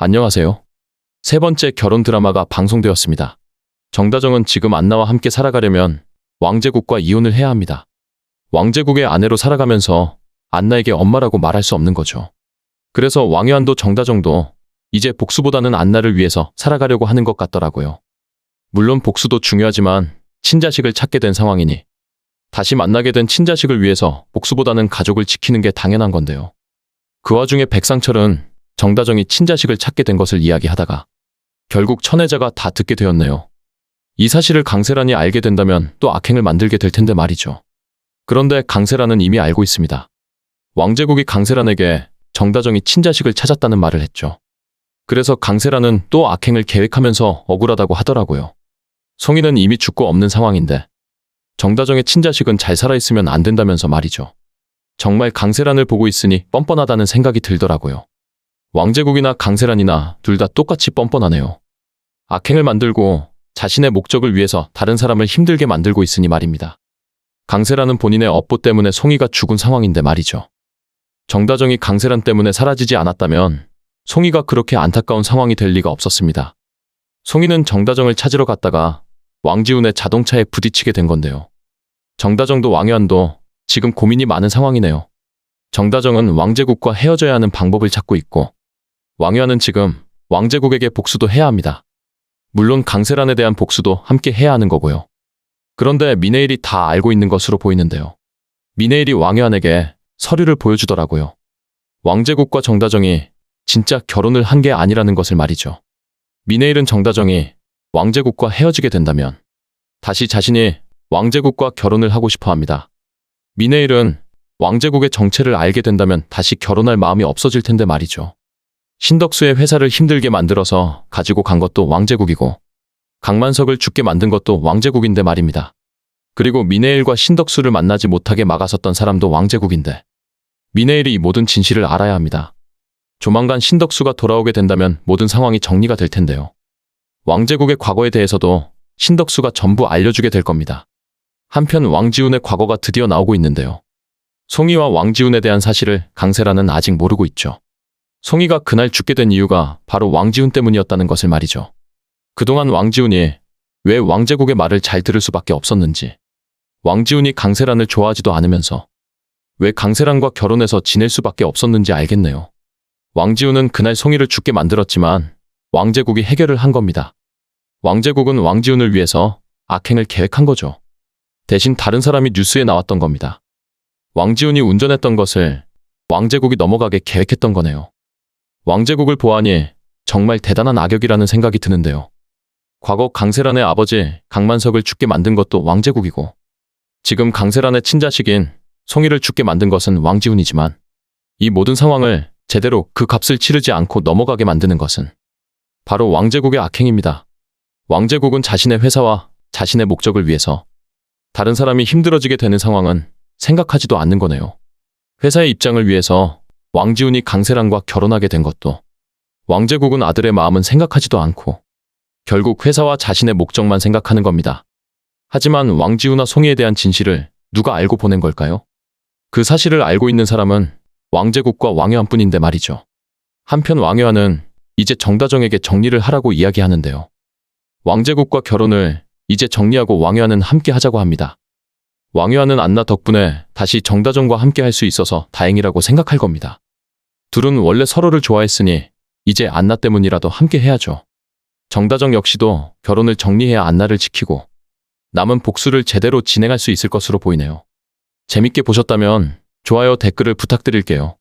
안녕하세요. 세 번째 결혼 드라마가 방송되었습니다. 정다정은 지금 안나와 함께 살아가려면 왕제국과 이혼을 해야 합니다. 왕제국의 아내로 살아가면서 안나에게 엄마라고 말할 수 없는 거죠. 그래서 왕유한도 정다정도 이제 복수보다는 안나를 위해서 살아가려고 하는 것 같더라고요. 물론 복수도 중요하지만 친자식을 찾게 된 상황이니 다시 만나게 된 친자식을 위해서 복수보다는 가족을 지키는 게 당연한 건데요. 그 와중에 백상철은 정다정이 친자식을 찾게 된 것을 이야기하다가 결국 천혜자가 다 듣게 되었네요. 이 사실을 강세란이 알게 된다면 또 악행을 만들게 될 텐데 말이죠. 그런데 강세란은 이미 알고 있습니다. 왕제국이 강세란에게 정다정이 친자식을 찾았다는 말을 했죠. 그래서 강세란은 또 악행을 계획하면서 억울하다고 하더라고요. 송이는 이미 죽고 없는 상황인데 정다정의 친자식은 잘 살아있으면 안 된다면서 말이죠. 정말 강세란을 보고 있으니 뻔뻔하다는 생각이 들더라고요. 왕제국이나 강세란이나 둘 다 똑같이 뻔뻔하네요. 악행을 만들고 자신의 목적을 위해서 다른 사람을 힘들게 만들고 있으니 말입니다. 강세란은 본인의 업보 때문에 송이가 죽은 상황인데 말이죠. 정다정이 강세란 때문에 사라지지 않았다면 송이가 그렇게 안타까운 상황이 될 리가 없었습니다. 송이는 정다정을 찾으러 갔다가 왕지훈의 자동차에 부딪히게 된 건데요. 정다정도 왕유한도 지금 고민이 많은 상황이네요. 정다정은 왕제국과 헤어져야 하는 방법을 찾고 있고 왕유한은 지금 왕제국에게 복수도 해야 합니다. 물론 강세란에 대한 복수도 함께 해야 하는 거고요. 그런데 미네일이 다 알고 있는 것으로 보이는데요. 미네일이 왕유한에게 서류를 보여주더라고요. 왕제국과 정다정이 진짜 결혼을 한 게 아니라는 것을 말이죠. 미네일은 정다정이 왕제국과 헤어지게 된다면 다시 자신이 왕제국과 결혼을 하고 싶어 합니다. 미네일은 왕제국의 정체를 알게 된다면 다시 결혼할 마음이 없어질 텐데 말이죠. 신덕수의 회사를 힘들게 만들어서 가지고 간 것도 왕제국이고 강만석을 죽게 만든 것도 왕제국인데 말입니다. 그리고 미네일과 신덕수를 만나지 못하게 막아섰던 사람도 왕제국인데 미네일이 이 모든 진실을 알아야 합니다. 조만간 신덕수가 돌아오게 된다면 모든 상황이 정리가 될 텐데요. 왕제국의 과거에 대해서도 신덕수가 전부 알려주게 될 겁니다. 한편 왕지훈의 과거가 드디어 나오고 있는데요. 송이와 왕지훈에 대한 사실을 강세란은 아직 모르고 있죠. 송이가 그날 죽게 된 이유가 바로 왕지훈 때문이었다는 것을 말이죠. 그동안 왕지훈이 왜 왕제국의 말을 잘 들을 수밖에 없었는지, 왕지훈이 강세란을 좋아하지도 않으면서 왜 강세란과 결혼해서 지낼 수밖에 없었는지 알겠네요. 왕지훈은 그날 송이를 죽게 만들었지만 왕제국이 해결을 한 겁니다. 왕제국은 왕지훈을 위해서 악행을 계획한 거죠. 대신 다른 사람이 뉴스에 나왔던 겁니다. 왕지훈이 운전했던 것을 왕제국이 넘어가게 계획했던 거네요. 왕제국을 보아하니 정말 대단한 악역이라는 생각이 드는데요. 과거 강세란의 아버지 강만석을 죽게 만든 것도 왕제국이고 지금 강세란의 친자식인 송이를 죽게 만든 것은 왕지훈이지만 이 모든 상황을 제대로 그 값을 치르지 않고 넘어가게 만드는 것은 바로 왕제국의 악행입니다. 왕제국은 자신의 회사와 자신의 목적을 위해서 다른 사람이 힘들어지게 되는 상황은 생각하지도 않는 거네요. 회사의 입장을 위해서 왕지훈이 강세란과 결혼하게 된 것도 왕제국은 아들의 마음은 생각하지도 않고 결국 회사와 자신의 목적만 생각하는 겁니다. 하지만 왕지훈과 송이에 대한 진실을 누가 알고 보낸 걸까요? 그 사실을 알고 있는 사람은 왕제국과 왕유한뿐인데 말이죠. 한편 왕유한은 이제 정다정에게 정리를 하라고 이야기하는데요. 왕제국과 결혼을 이제 정리하고 왕유한은 함께 하자고 합니다. 왕유한은 안나 덕분에 다시 정다정과 함께 할 수 있어서 다행이라고 생각할 겁니다. 둘은 원래 서로를 좋아했으니 이제 안나 때문이라도 함께 해야죠. 정다정 역시도 결혼을 정리해야 안나를 지키고 남은 복수를 제대로 진행할 수 있을 것으로 보이네요. 재밌게 보셨다면 좋아요, 댓글을 부탁드릴게요.